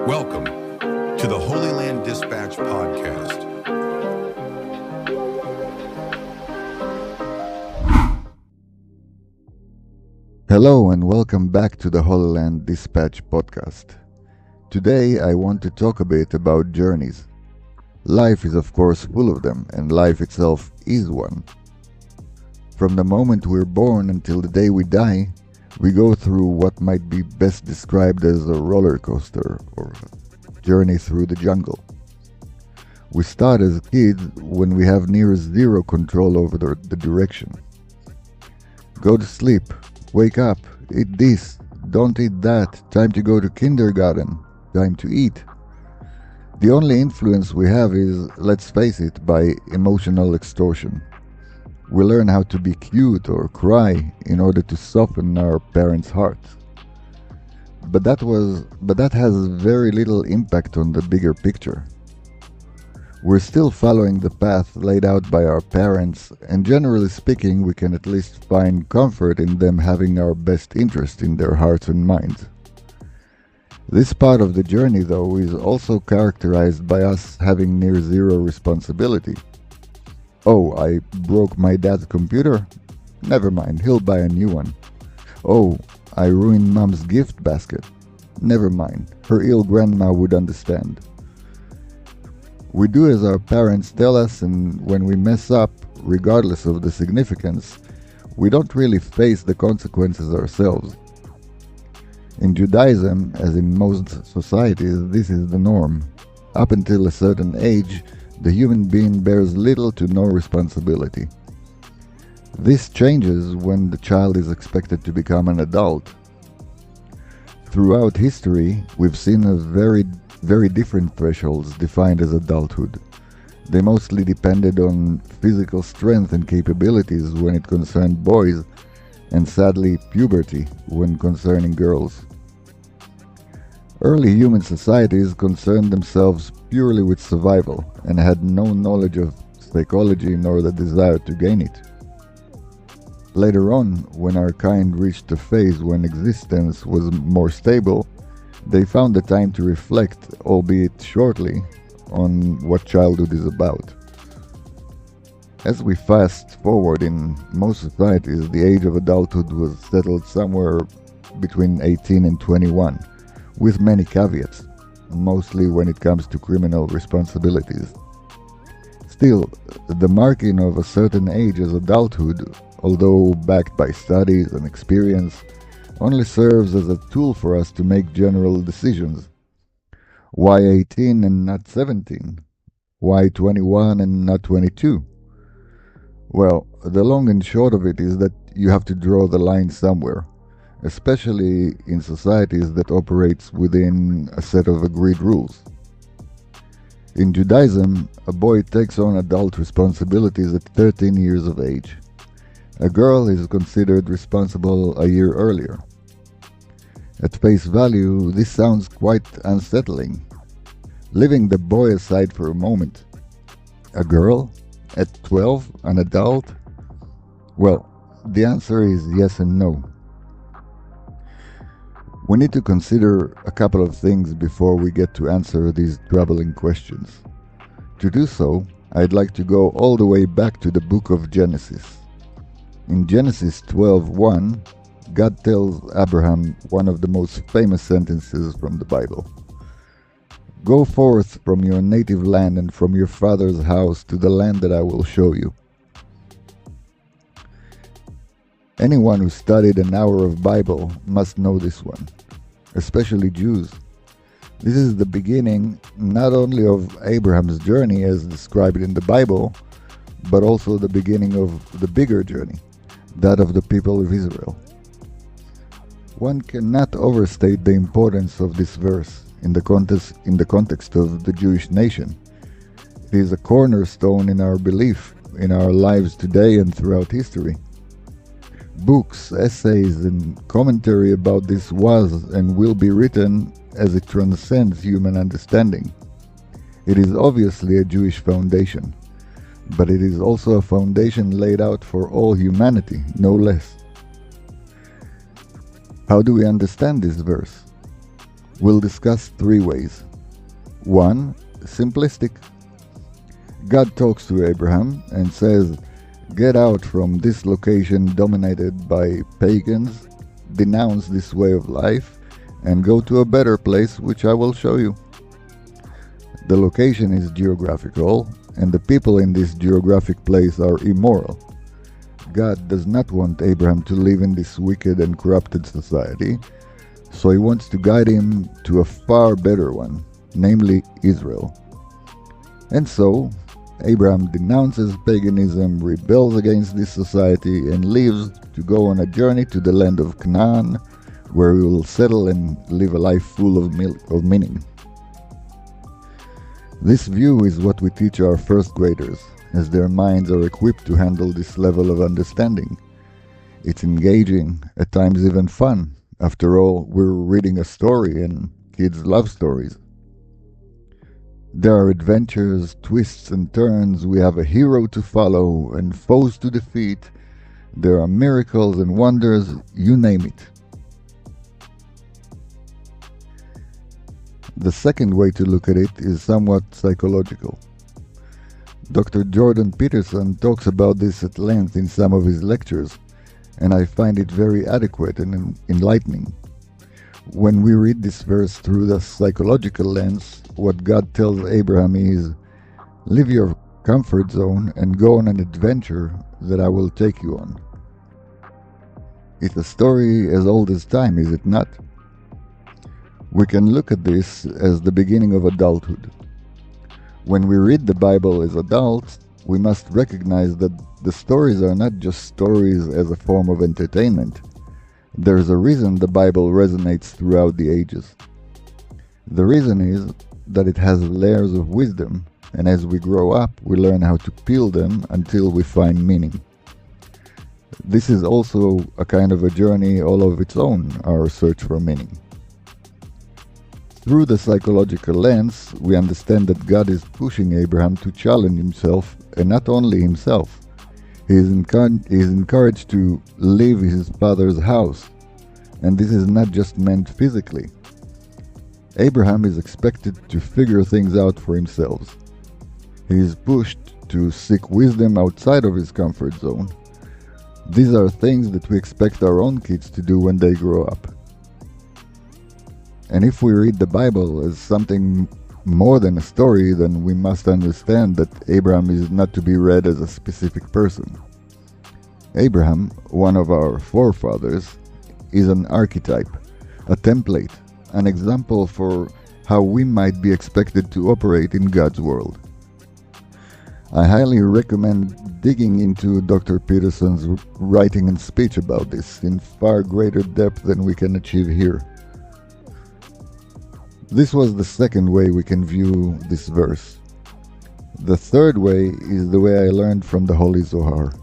Welcome to the Holy Land Dispatch podcast. Hello and welcome back to the Holy Land Dispatch podcast. Today I want to talk a bit about journeys. Life is of course full of them, and life itself is one. From the moment we're born until the day we die, we go through what might be best described as a roller coaster or a journey through the jungle. We start as kids when we have near zero control over the direction. Go to sleep, wake up, eat this, don't eat that, time to go to kindergarten, time to eat. The only influence we have is, let's face it, by emotional extortion. We learn how to be cute or cry in order to soften our parents' hearts. But that has very little impact on the bigger picture. We're still following the path laid out by our parents, and generally speaking, we can at least find comfort in them having our best interest in their hearts and minds. This part of the journey, though, is also characterized by us having near zero responsibility. Oh, I broke my dad's computer? Never mind, he'll buy a new one. Oh, I ruined mom's gift basket? Never mind, her ill grandma would understand. We do as our parents tell us, and when we mess up, regardless of the significance, we don't really face the consequences ourselves. In Judaism, as in most societies, this is the norm. Up until a certain age, the human being bears little to no responsibility. This changes when the child is expected to become an adult. Throughout history, we've seen a very different thresholds defined as adulthood. They mostly depended on physical strength and capabilities when it concerned boys, and sadly puberty when concerning girls. Early human societies concerned themselves purely with survival and had no knowledge of psychology nor the desire to gain it. Later on, when our kind reached a phase when existence was more stable, they found the time to reflect, albeit shortly, on what childhood is about. As we fast forward in most societies, the age of adulthood was settled somewhere between 18 and 21, with many caveats, mostly when it comes to criminal responsibilities. Still, the marking of a certain age as adulthood, although backed by studies and experience, only serves as a tool for us to make general decisions. Why 18 and not 17? Why 21 and not 22? Well, the long and short of it is that you have to draw the line somewhere, especially in societies that operates within a set of agreed rules. In Judaism, a boy takes on adult responsibilities at 13 years of age. A girl is considered responsible a year earlier. At face value, this sounds quite unsettling. Leaving the boy aside for a moment, a girl? At 12? An adult? Well, the answer is yes and no. We need to consider a couple of things before we get to answer these troubling questions. To do so, I'd like to go all the way back to the book of Genesis. In Genesis 12:1, God tells Abraham one of the most famous sentences from the Bible. Go forth from your native land and from your father's house to the land that I will show you. Anyone who studied an hour of Bible must know this one, especially Jews. This is the beginning not only of Abraham's journey as described in the Bible, but also the beginning of the bigger journey, that of the people of Israel. One cannot overstate the importance of this verse in the context of the Jewish nation. It is a cornerstone in our belief, in our lives today and throughout history. Books, essays, and commentary about this was and will be written as it transcends human understanding. It is obviously a Jewish foundation, but it is also a foundation laid out for all humanity, no less. How do we understand this verse? We'll discuss 3 ways. 1. Simplistic. God talks to Abraham and says, "Get out from this location dominated by pagans, denounce this way of life, and go to a better place which I will show you." The location is geographical, and the people in this geographic place are immoral. God does not want Abraham to live in this wicked and corrupted society, so he wants to guide him to a far better one, namely Israel. And so, Abraham denounces paganism, rebels against this society, and leaves to go on a journey to the land of Canaan, where he will settle and live a life full of meaning. This view is what we teach our first graders, as their minds are equipped to handle this level of understanding. It's engaging, at times even fun. After all, we're reading a story and kids love stories. There are adventures, twists and turns, we have a hero to follow and foes to defeat. There are miracles and wonders, you name it. The second way to look at it is somewhat psychological. Dr. Jordan Peterson talks about this at length in some of his lectures, and I find it very adequate and enlightening. When we read this verse through the psychological lens, what God tells Abraham is, "Leave your comfort zone and go on an adventure that I will take you on." It's a story as old as time, is it not? We can look at this as the beginning of adulthood. When we read the Bible as adults, we must recognize that the stories are not just stories as a form of entertainment. There's a reason the Bible resonates throughout the ages. The reason is that it has layers of wisdom, and as we grow up, we learn how to peel them until we find meaning. This is also a kind of a journey all of its own, our search for meaning. Through the psychological lens, we understand that God is pushing Abraham to challenge himself, and not only himself. He is encouraged to leave his father's house, and this is not just meant physically. Abraham is expected to figure things out for himself. He is pushed to seek wisdom outside of his comfort zone. These are things that we expect our own kids to do when they grow up. And if we read the Bible as something more than a story, then we must understand that Abraham is not to be read as a specific person. Abraham, one of our forefathers, is an archetype, a template, an example for how we might be expected to operate in God's world. I highly recommend digging into Dr. Peterson's writing and speech about this in far greater depth than we can achieve here. This was the second way we can view this verse. The third way is the way I learned from the Holy Zohar.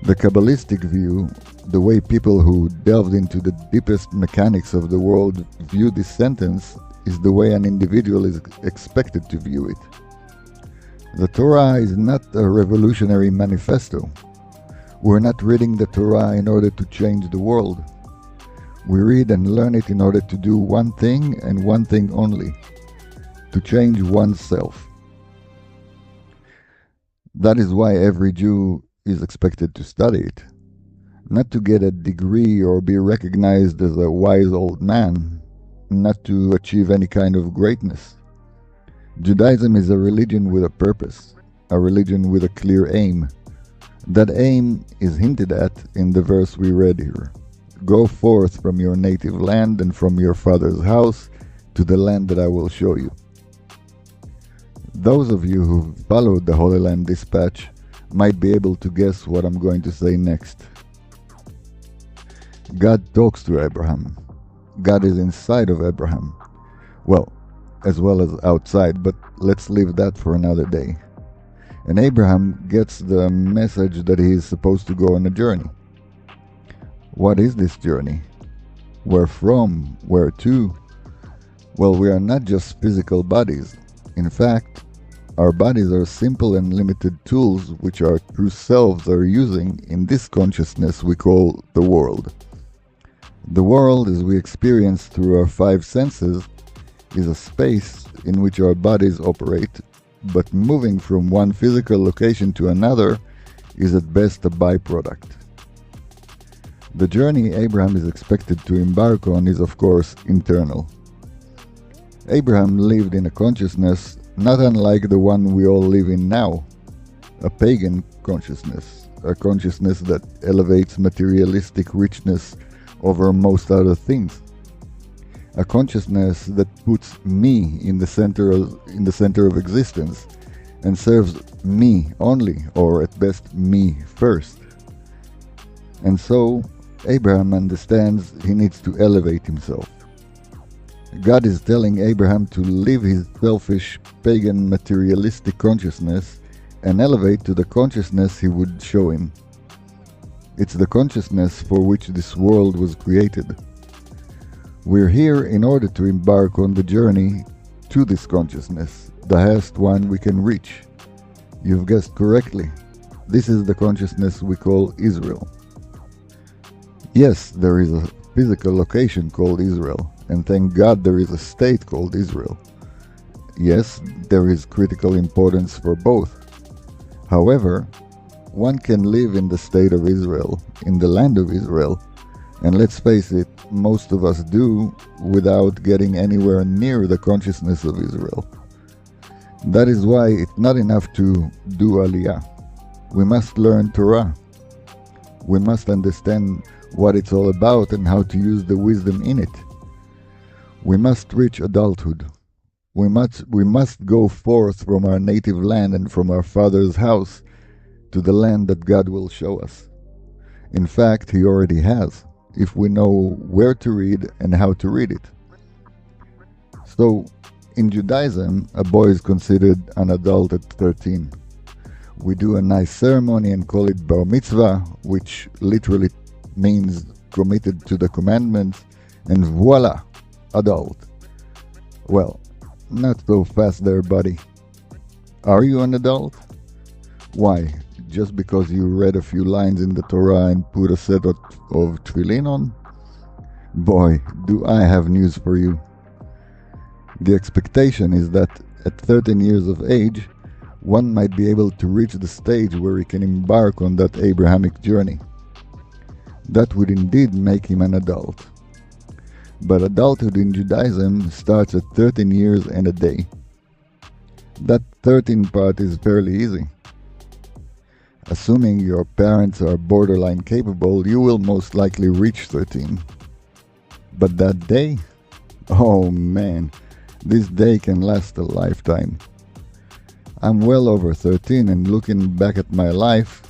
The Kabbalistic view, the way people who delved into the deepest mechanics of the world view this sentence, is the way an individual is expected to view it. The Torah is not a revolutionary manifesto. We're not reading the Torah in order to change the world. We read and learn it in order to do one thing and one thing only, to change oneself. That is why every Jew is expected to study it, not to get a degree or be recognized as a wise old man, not to achieve any kind of greatness. Judaism is a religion with a purpose, a religion with a clear aim. That aim is hinted at in the verse we read here. Go forth from your native land and from your father's house to the land that I will show you. Those of you who followed the Holy Land Dispatch might be able to guess what I'm going to say next. God talks to Abraham. God is inside of Abraham. Well as outside, but let's leave that for another day. And Abraham gets the message that he is supposed to go on a journey. What is this journey? Where from? Where to? Well, we are not just physical bodies. In fact, our bodies are simple and limited tools which our true selves are using in this consciousness we call the world. The world as we experience through our five senses is a space in which our bodies operate, but moving from one physical location to another is at best a byproduct. The journey Abraham is expected to embark on is of course internal. Abraham lived in a consciousness not unlike the one we all live in now, a pagan consciousness, a consciousness that elevates materialistic richness over most other things, a consciousness that puts me in the center of existence and serves me only, or at best me first. And so Abraham understands he needs to elevate himself. God is telling Abraham to leave his selfish, pagan, materialistic consciousness and elevate to the consciousness he would show him. It's the consciousness for which this world was created. We're here in order to embark on the journey to this consciousness, the highest one we can reach. You've guessed correctly. This is the consciousness we call Israel. Yes, there is a physical location called Israel, and thank God there is a state called Israel. Yes, there is critical importance for both. However, one can live in the state of Israel, in the land of Israel, and let's face it, most of us do, without getting anywhere near the consciousness of Israel. That is why it's not enough to do Aliyah. We must learn Torah. We must understand what it's all about and how to use the wisdom in it. We must reach adulthood. We must go forth from our native land and from our father's house to the land that God will show us. In fact, He already has, if we know where to read and how to read it. So, in Judaism, a boy is considered an adult at 13. We do a nice ceremony and call it bar mitzvah, which literally means committed to the commandments, and voila, adult. Well, not so fast there, buddy. Are you an adult? Why? Just because you read a few lines in the Torah and put a set of tefillin on? Boy, do I have news for you. The expectation is that at 13 years of age, one might be able to reach the stage where he can embark on that Abrahamic journey. That would indeed make him an adult. But adulthood in Judaism starts at 13 years and a day. That 13 part is fairly easy. Assuming your parents are borderline capable, you will most likely reach 13. But that day? Oh man, this day can last a lifetime. I'm well over 13 and looking back at my life,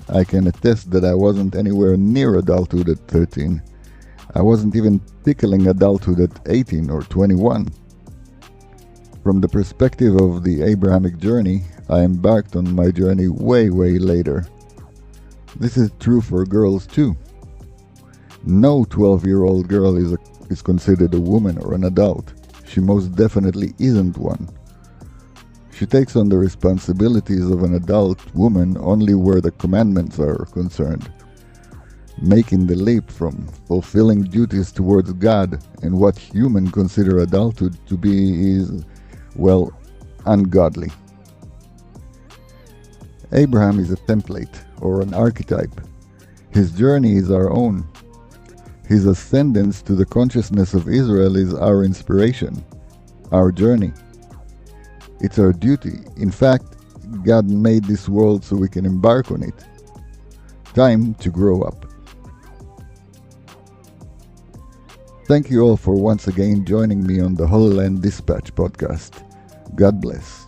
I can attest that I wasn't anywhere near adulthood at 13. I wasn't even tickling adulthood at 18 or 21. From the perspective of the Abrahamic journey, I embarked on my journey way later. This is true for girls too. No 12-year-old girl is considered a woman or an adult. She most definitely isn't one. She takes on the responsibilities of an adult woman only where the commandments are concerned. Making the leap from fulfilling duties towards God and what humans consider adulthood to be is, well, ungodly. Abraham is a template or an archetype. His journey is our own. His ascendance to the consciousness of Israel is our inspiration, our journey. It's our duty. In fact, God made this world so we can embark on it. Time to grow up. Thank you all for once again joining me on the Holy Land Dispatch podcast. God bless.